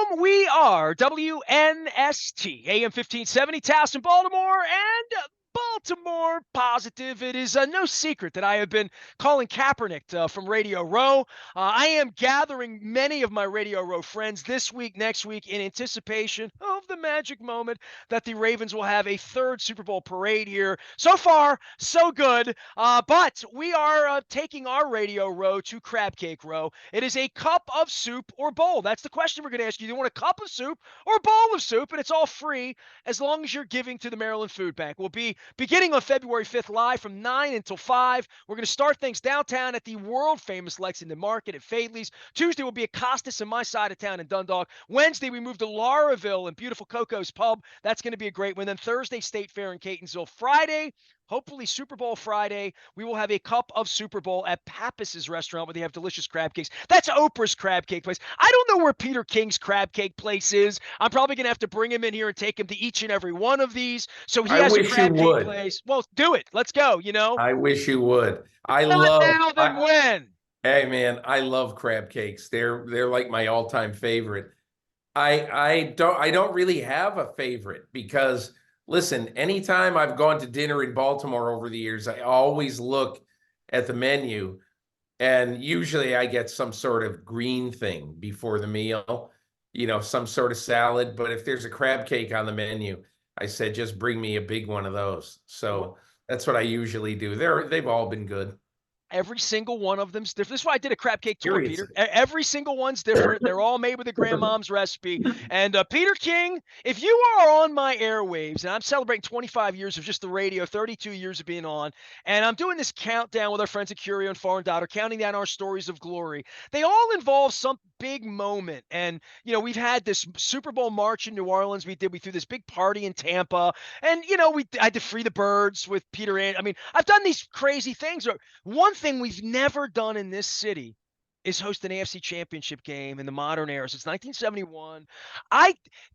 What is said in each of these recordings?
Welcome. We are WNST, AM 1570, Towson, Baltimore, and Baltimore Positive. It is no secret that I have been calling Kaepernick from Radio Row. I am gathering many of my Radio Row friends this week, next week, in anticipation of the magic moment that the Ravens will have a third Super Bowl parade here. So far, so good. But we are taking our Radio Row to Crab Cake Row. It is a cup of soup or bowl. That's the question we're going to ask you. Do you want a cup of soup or a bowl of soup? And it's all free as long as you're giving to the Maryland Food Bank. We'll be beginning on February 5th live from 9 until 5. We're going to start things downtown at the world-famous Lexington Market at Fadley's. Tuesday will be at Costas in my side of town in Dundalk. Wednesday, we move to Lauraville and beautiful Coco's Pub. That's going to be a great one. Then Thursday, State Fair in Catonsville. Friday, hopefully Super Bowl Friday, we will have a cup of Super Bowl at Pappas's restaurant where they have delicious crab cakes. That's Oprah's crab cake place. I don't know where Peter King's crab cake place is. I'm probably going to have to bring him in here and take him to each and every one of these. So he has a crab cake place. Well, do it. Let's go, I wish you would. Not now, then when? Hey, man, I love crab cakes. They're like my all-time favorite. I don't really have a favorite because – listen, anytime I've gone to dinner in Baltimore over the years, I always look at the menu, and usually I get some sort of green thing before the meal, some sort of salad. But if there's a crab cake on the menu, I said, just bring me a big one of those. So that's what I usually do. They've all been good. Every single one of them's different. This is why I did a crab cake tour, Peter. Every single one's different. They're all made with a grandmom's recipe. And Peter King, if you are on my airwaves, and I'm celebrating 25 years of just the radio, 32 years of being on, and I'm doing this countdown with our friends at Curio and Foreign Daughter, counting down our stories of glory, they all involve some big moment. And, we've had this Super Bowl march in New Orleans. We threw this big party in Tampa. And, I had to free the birds with Peter. I've done these crazy things. One thing we've never done in this city is host an AFC championship game in the modern era since 1971.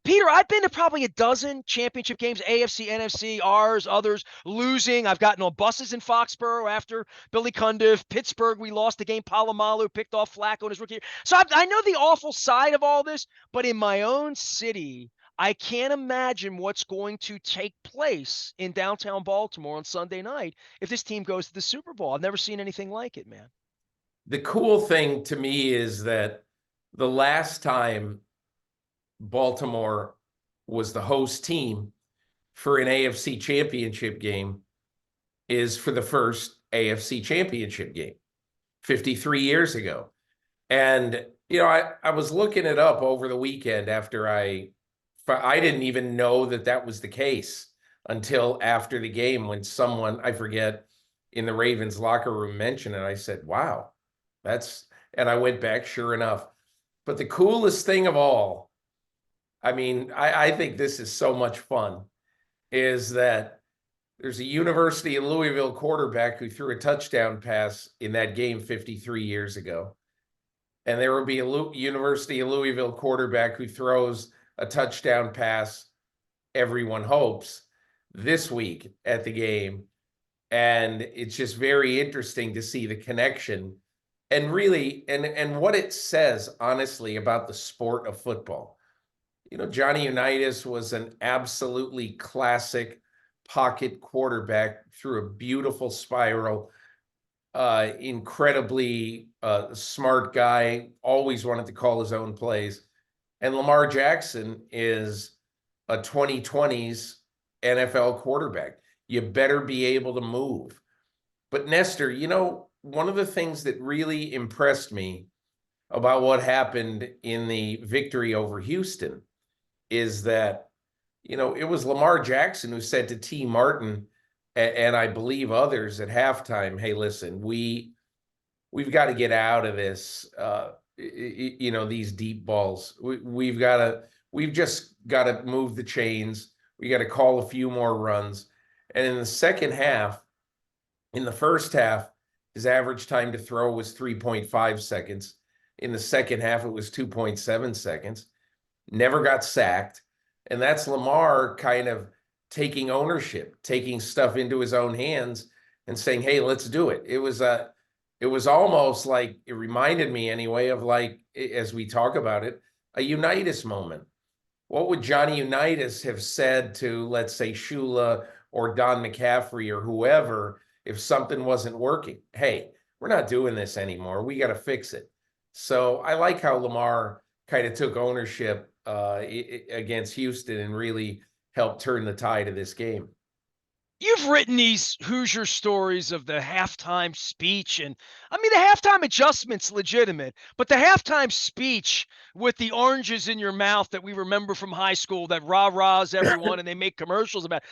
Peter, I've been to probably a dozen championship games, AFC, NFC, ours, others, losing. I've gotten on buses in Foxborough after Billy Cundiff. Pittsburgh, we lost the game. Palomalu picked off Flacco in his rookie year. So I know the awful side of all this, but in my own city, I can't imagine what's going to take place in downtown Baltimore on Sunday night if this team goes to the Super Bowl. I've never seen anything like it, man. The cool thing to me is that the last time Baltimore was the host team for an AFC championship game is for the first AFC championship game 53 years ago. And, I was looking it up over the weekend after I didn't even know that was the case until after the game when someone, I forget, in the Ravens locker room mentioned it. I said, wow, and I went back, sure enough. But the coolest thing of all, I think this is so much fun, is that there's a University of Louisville quarterback who threw a touchdown pass in that game 53 years ago. And there will be a University of Louisville quarterback who throws a touchdown pass, everyone hopes, this week at the game. And it's just very interesting to see the connection and really, and what it says, honestly, about the sport of football. Johnny Unitas was an absolutely classic pocket quarterback, through a beautiful spiral, incredibly smart guy, always wanted to call his own plays. And Lamar Jackson is a 2020s NFL quarterback. You better be able to move. But Nestor, one of the things that really impressed me about what happened in the victory over Houston is that, it was Lamar Jackson who said to T. Martin and I believe others at halftime, hey, listen, we've got to get out of this, these deep balls. We've just got to move the chains. We got to call a few more runs. And in the first half, his average time to throw was 3.5 seconds. In the second half, it was 2.7 seconds. Never got sacked. And that's Lamar kind of taking ownership, taking stuff into his own hands and saying, hey, let's do it. It was almost like, it reminded me anyway of, like, as we talk about it, a Unitas moment. What would Johnny Unitas have said to, let's say, Shula or Don McCaffrey or whoever if something wasn't working? Hey, we're not doing this anymore. We got to fix it. So I like how Lamar kind of took ownership against Houston and really helped turn the tide of this game. You've written these Hoosier stories of the halftime speech, and I mean, the halftime adjustment's legitimate, but the halftime speech with the oranges in your mouth that we remember from high school that rah-rahs everyone and they make commercials about.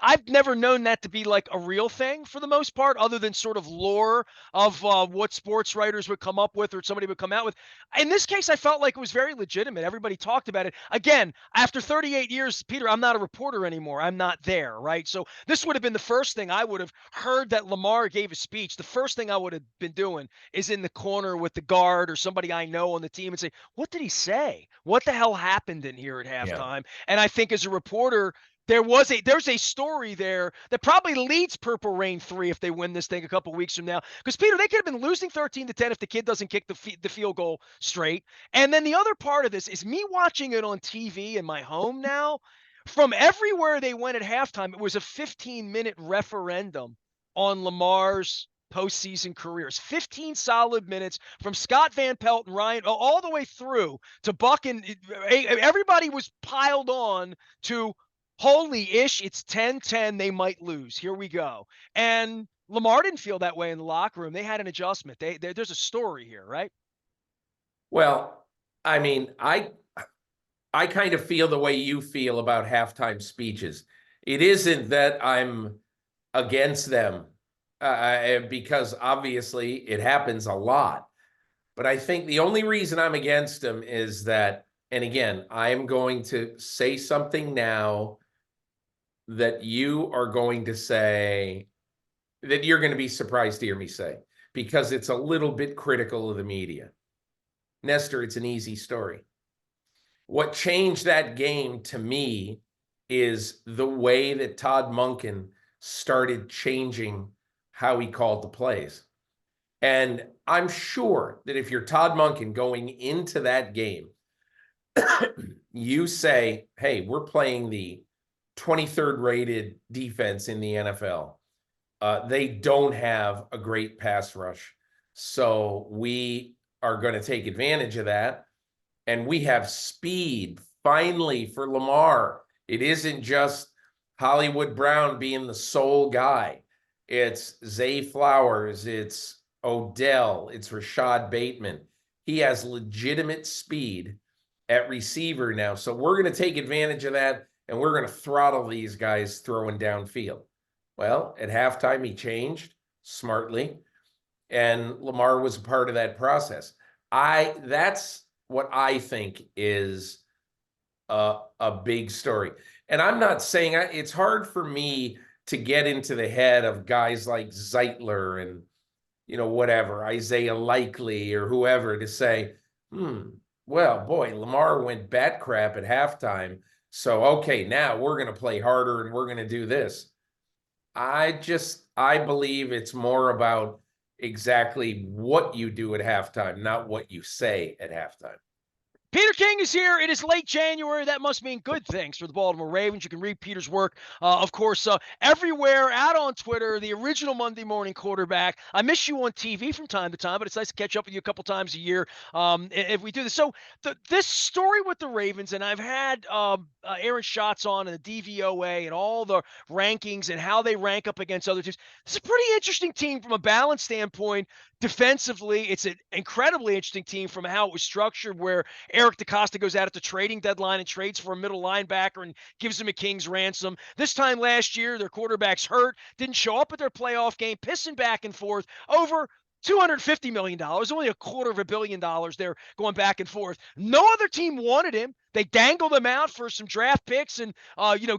I've never known that to be like a real thing for the most part, other than sort of lore of what sports writers would come up with or somebody would come out with. In this case, I felt like it was very legitimate. Everybody talked about it. Again, after 38 years, Peter, I'm not a reporter anymore. I'm not there, right? So this would have been the first thing I would have heard that Lamar gave a speech. The first thing I would have been doing is in the corner with the guard or somebody I know on the team and say, what did he say? What the hell happened in here at Yeah. halftime? And I think as a reporter, there's a story there that probably leads Purple Rain 3 if they win this thing a couple weeks from now. Because Peter, they could have been losing 13-10 if the kid doesn't kick the field goal straight. And then the other part of this is me watching it on TV in my home now. From everywhere they went at halftime, it was a 15-minute referendum on Lamar's postseason careers. 15 solid minutes from Scott Van Pelt and Ryan all the way through to Buck, and everybody was piled on to holy ish, it's 10-10, they might lose. Here we go. And Lamar didn't feel that way in the locker room. They had an adjustment. There's a story here, right? Well, I mean, I kind of feel the way you feel about halftime speeches. It isn't that I'm against them because obviously it happens a lot. But I think the only reason I'm against them is that, and again, I am going to say something now that you are going to say that you're going to be surprised to hear me say, because it's a little bit critical of the media. Nestor, it's an easy story. What changed that game to me is the way that Todd Monken started changing how he called the plays. And I'm sure that if you're Todd Monken going into that game, you say, hey, we're playing the 23rd rated defense in the NFL. They don't have a great pass rush. So we are going to take advantage of that. And we have speed finally for Lamar. It isn't just Hollywood Brown being the sole guy. It's Zay Flowers. It's Odell. It's Rashad Bateman. He has legitimate speed at receiver now. So we're going to take advantage of that, and we're going to throttle these guys throwing downfield. Well, at halftime, he changed smartly, and Lamar was a part of that process. That's what I think is a big story. And I'm not saying it's hard for me to get into the head of guys like Zeitler and, whatever, Isaiah Likely or whoever to say, well, boy, Lamar went bat crap at halftime. So, okay, now we're going to play harder and we're going to do this. I believe it's more about exactly what you do at halftime, not what you say at halftime. Peter King is here. It is late January. That must mean good things for the Baltimore Ravens. You can read Peter's work, of course, everywhere, out on Twitter, the original Monday morning quarterback. I miss you on TV from time to time, but it's nice to catch up with you a couple times a year if we do this. So this story with the Ravens, and I've had Aaron Schatz on and the DVOA and all the rankings and how they rank up against other teams. It's a pretty interesting team from a balance standpoint. Defensively, it's an incredibly interesting team from how it was structured, where Eric DeCosta goes out at the trading deadline and trades for a middle linebacker and gives him a king's ransom. This time last year, their quarterback's hurt, didn't show up at their playoff game, pissing back and forth over $250 million, only $250 million they're going back and forth. No other team wanted him. They dangled him out for some draft picks and,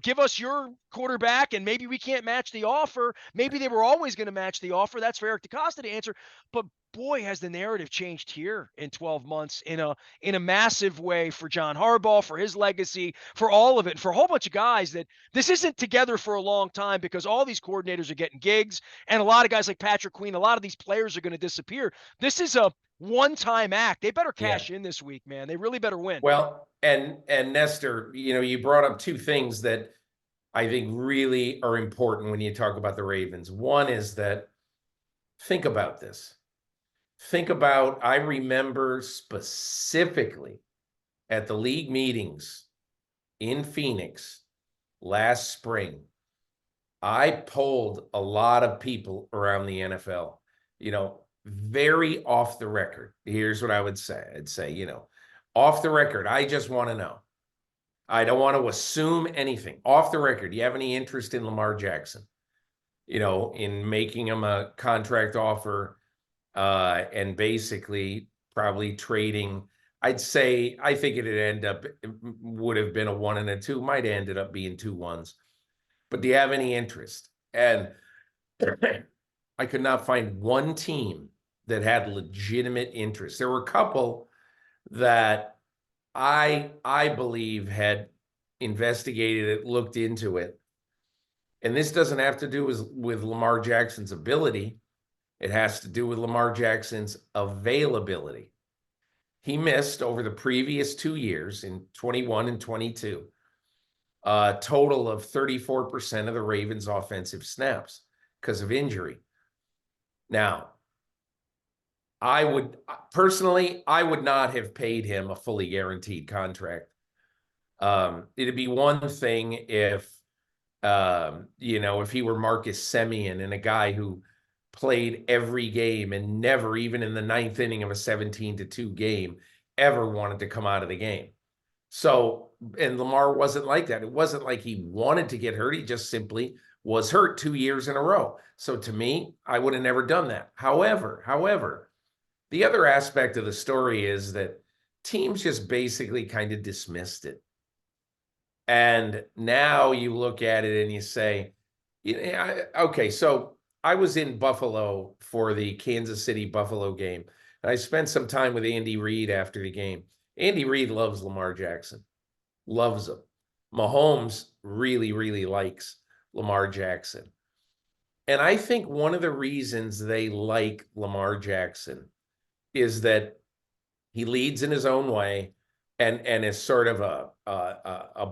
give us your quarterback and maybe we can't match the offer. Maybe they were always going to match the offer. That's for Eric DeCosta to answer. But boy, has the narrative changed here in 12 months in a massive way for John Harbaugh, for his legacy, for all of it, and for a whole bunch of guys that this isn't together for a long time because all these coordinators are getting gigs, and a lot of guys like Patrick Queen, a lot of these players are going to disappear. This is a one-time act. They better Yeah. cash in this week, man. They really better win. Well, and Nestor, you brought up two things that I think really are important when you talk about the Ravens. One is that think about this. Think about, I remember specifically at the league meetings in Phoenix last spring, I polled a lot of people around the NFL, very off the record. Here's what I would say. I'd say, off the record, I just want to know. I don't want to assume anything. Off the record, do you have any interest in Lamar Jackson? In making him a contract offer and basically probably trading. I think would have been a 1 and a 2, might have ended up being 2 1s. But do you have any interest? And I could not find one team that had legitimate interest. There were a couple that I believe had investigated it, looked into it. And this doesn't have to do with Lamar Jackson's ability. It has to do with Lamar Jackson's availability. He missed over the previous 2 years, in 21 and 22, a total of 34% of the Ravens' offensive snaps because of injury. Now, I would not have paid him a fully guaranteed contract. It'd be one thing if he were Marcus Semien and a guy who played every game and never, even in the 9th inning of a 17-2 game, ever wanted to come out of the game. So, and Lamar wasn't like that. It wasn't like he wanted to get hurt. He just simply was hurt 2 years in a row. So to me, I would have never done that. However, the other aspect of the story is that teams just basically kind of dismissed it. And now you look at it and you say, okay, so I was in Buffalo for the Kansas City Buffalo game. And I spent some time with Andy Reid after the game. Andy Reid loves Lamar Jackson, loves him. Mahomes really, really likes Lamar Jackson. And I think one of the reasons they like Lamar Jackson is that he leads in his own way, and is sort of a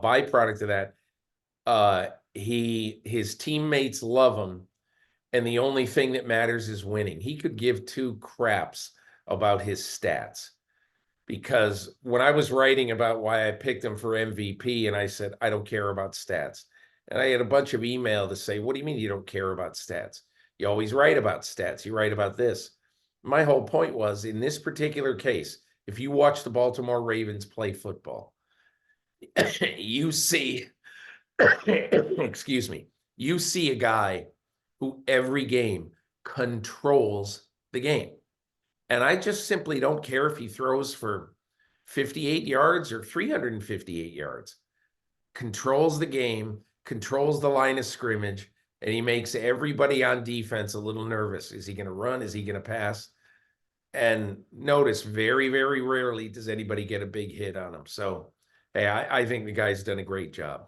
byproduct of that. His teammates love him, and the only thing that matters is winning. He could give 2 craps about his stats, because when I was writing about why I picked him for MVP, and I said I don't care about stats, and I had a bunch of email to say, what do you mean you don't care about stats? You always write about stats. You write about this. My whole point was, in this particular case, if you watch the Baltimore Ravens play football, you see, excuse me, you see a guy who every game controls the game. And I just simply don't care if he throws for 58 yards or 358 yards. Controls the game, controls the line of scrimmage, and he makes everybody on defense a little nervous. Is he going to run? Is he going to pass? And notice, very, very rarely does anybody get a big hit on him. So, hey, I think the guy's done a great job.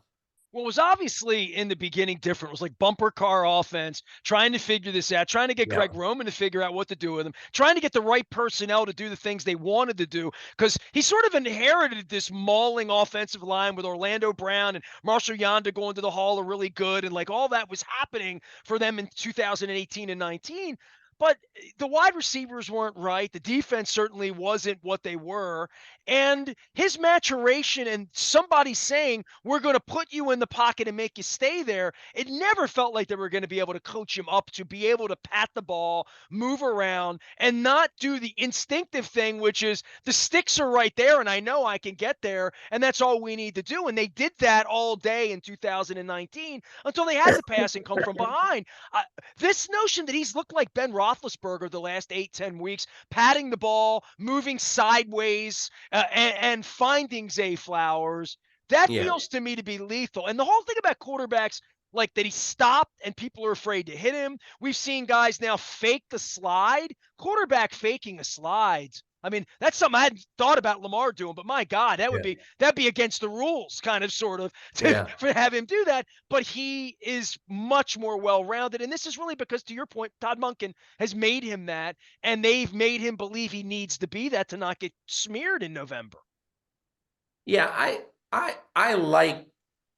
Well, it was obviously in the beginning different. It was like bumper car offense, trying to figure this out, trying to get Yeah. Greg Roman to figure out what to do with him, trying to get the right personnel to do the things they wanted to do, because he sort of inherited this mauling offensive line with Orlando Brown and Marshall Yanda going to the Hall are really good, and like all that was happening for them in 2018 and 19. But the wide receivers weren't right. The defense certainly wasn't what they were. And his maturation and somebody saying, we're going to put you in the pocket and make you stay there, it never felt like they were going to be able to coach him up to be able to pat the ball, move around, and not do the instinctive thing, which is the sticks are right there and I know I can get there, and that's all we need to do. And they did that all day in 2019 until they had the passing come from behind. This notion that he's looked like Ben Roethlisberger the last 8-10 weeks, patting the ball, moving sideways, and finding Zay Flowers, that Yeah. feels to me to be lethal. And the whole thing about quarterbacks, like that he stopped and people are afraid to hit him. We've seen guys now fake the slide, quarterback faking a slides. I mean, that's something I hadn't thought about Lamar doing, but my God, Yeah. that'd be against the rules, kind of, sort of, Yeah. for have him do that. But he is much more well-rounded, and this is really because, to your point, Todd Monken has made him that, and they've made him believe he needs to be that to not get smeared in November. Yeah, I like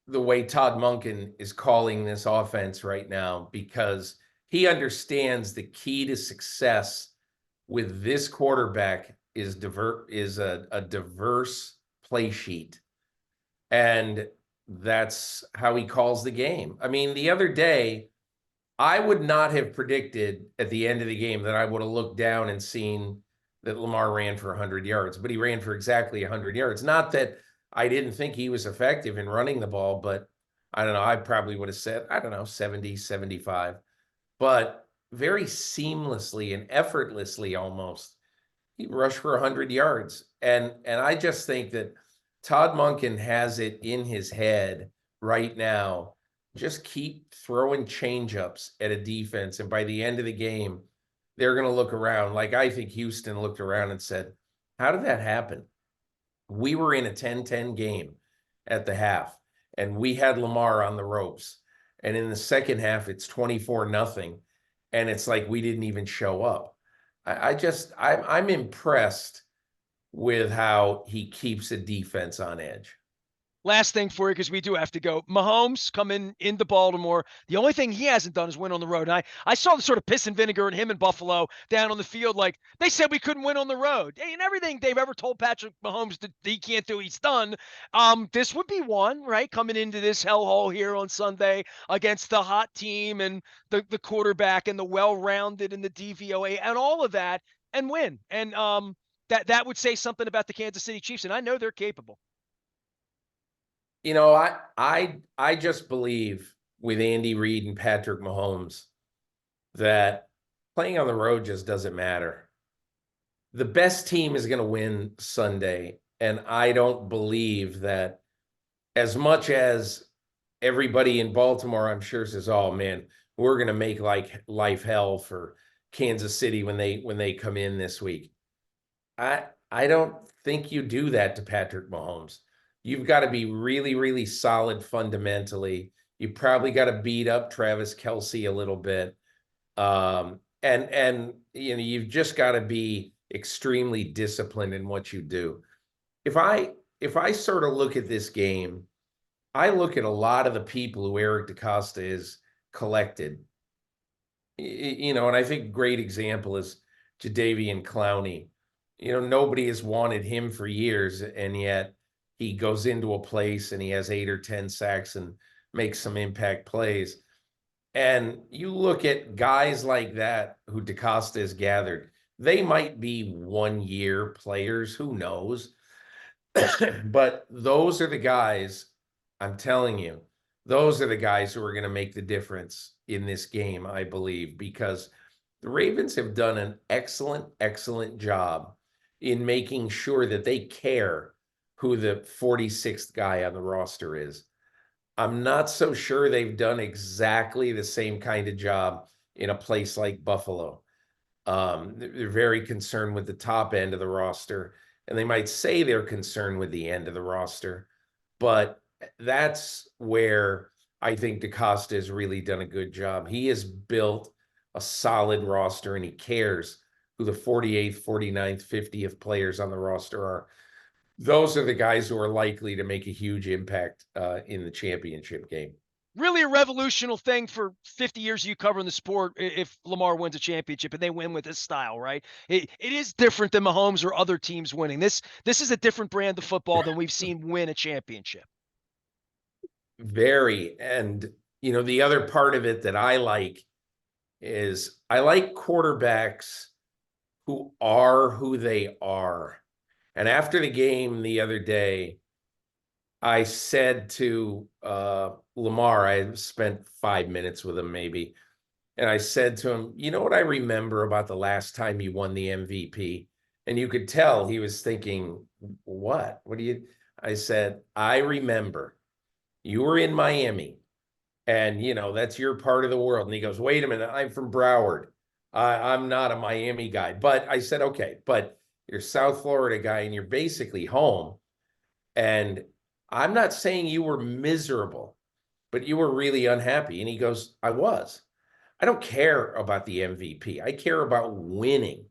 the way Todd Monken is calling this offense right now because he understands the key to success with this quarterback is a diverse play sheet. And that's how he calls the game. I mean, the other day, I would not have predicted at the end of the game that I would have looked down and seen that Lamar ran for 100 yards, but he ran for exactly 100 yards. Not that I didn't think he was effective in running the ball, but I don't know. I probably would have said, I don't know, 70, 75, but very seamlessly and effortlessly almost. He rushed for 100 yards. And I just think that Todd Monken has it in his head right now. Just keep throwing changeups at a defense. And by the end of the game, they're going to look around. Like I think Houston looked around and said, how did that happen? We were in a 10-10 game at the half, and we had Lamar on the ropes. And in the second half, it's 24-0. And it's like we didn't even show up. I'm impressed with how he keeps a defense on edge. Last thing for you, because we do have to go. Mahomes coming into Baltimore. The only thing he hasn't done is win on the road. And I saw the sort of piss and vinegar in him in Buffalo down on the field. Like, they said we couldn't win on the road. And everything they've ever told Patrick Mahomes that he can't do, he's done. This would be one, right? Coming into this hellhole here on Sunday against the hot team and the quarterback and the well-rounded and the DVOA and all of that, and win. And that would say something about the Kansas City Chiefs. And I know they're capable. You know, I just believe with Andy Reid and Patrick Mahomes that playing on the road just doesn't matter. The best team is going to win Sunday, and I don't believe that as much as everybody in Baltimore, I'm sure, says, "Oh man, we're going to make like life hell for Kansas City when they come in this week." I don't think you do that to Patrick Mahomes. You've got to be really, really solid fundamentally. You probably got to beat up Travis Kelce a little bit. And you know, you've just got to be extremely disciplined in what you do. If I sort of look at this game, I look at a lot of the people who Eric DeCosta is collected. You know, and I think a great example is Jadeveon Clowney. You know, nobody has wanted him for years, and yet he goes into a place and he has 8 or 10 sacks and makes some impact plays. And you look at guys like that who DeCosta has gathered, they might be 1-year players, who knows? But those are the guys, I'm telling you, those are the guys who are going to make the difference in this game, I believe, because the Ravens have done an excellent, excellent job in making sure that they care who the 46th guy on the roster is. I'm not so sure they've done exactly the same kind of job in a place like Buffalo. They're very concerned with the top end of the roster, and they might say they're concerned with the end of the roster, but that's where I think DeCosta has really done a good job. He has built a solid roster, and he cares who the 48th, 49th, 50th players on the roster are. Those are the guys who are likely to make a huge impact in the championship game. Really a revolutionary thing for 50 years of you covering the sport if Lamar wins a championship and they win with this style, right? It is different than Mahomes or other teams winning. This is a different brand of football than we've seen win a championship. Very. And, you know, the other part of it that I like is I like quarterbacks who are who they are. And after the game the other day, I said to Lamar, I spent 5 minutes with him maybe, and I said to him, you know what I remember about the last time you won the MVP? And you could tell he was thinking, what? What do you? I said, I remember you were in Miami And, that's your part of the world. And he goes, wait a minute, I'm from Broward. I'm not a Miami guy. But I said, okay, but you're South Florida guy and you're basically home. And I'm not saying you were miserable, but you were really unhappy. And he goes, I was. I don't care about the MVP. I care about winning.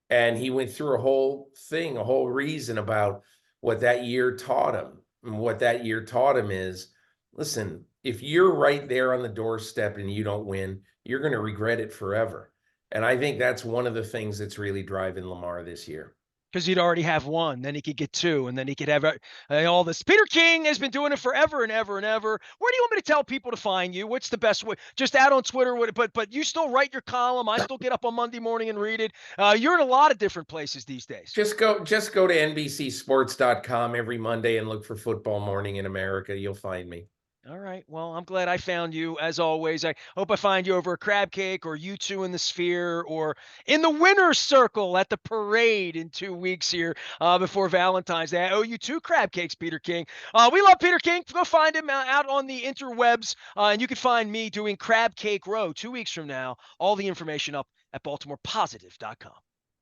And he went through a whole thing, a whole reason about what that year taught him. And what that year taught him is, listen, if you're right there on the doorstep and you don't win, you're going to regret it forever. And I think that's one of the things that's really driving Lamar this year. Because he'd already have one, then he could get two, and then he could have all this. Peter King has been doing it forever and ever and ever. Where do you want me to tell people to find you? What's the best way? Just out on Twitter, but you still write your column. I still get up on Monday morning and read it. You're in a lot of different places these days. Just go to NBCsports.com every Monday and look for Football Morning in America. You'll find me. All right. Well, I'm glad I found you as always. I hope I find you over a crab cake or you two in the Sphere or in the winner's circle at the parade in 2 weeks here before Valentine's Day. I owe you 2 crab cakes, Peter King. We love Peter King. Go find him out on the interwebs. And you can find me doing Crab Cake Row 2 weeks from now. All the information up at BaltimorePositive.com.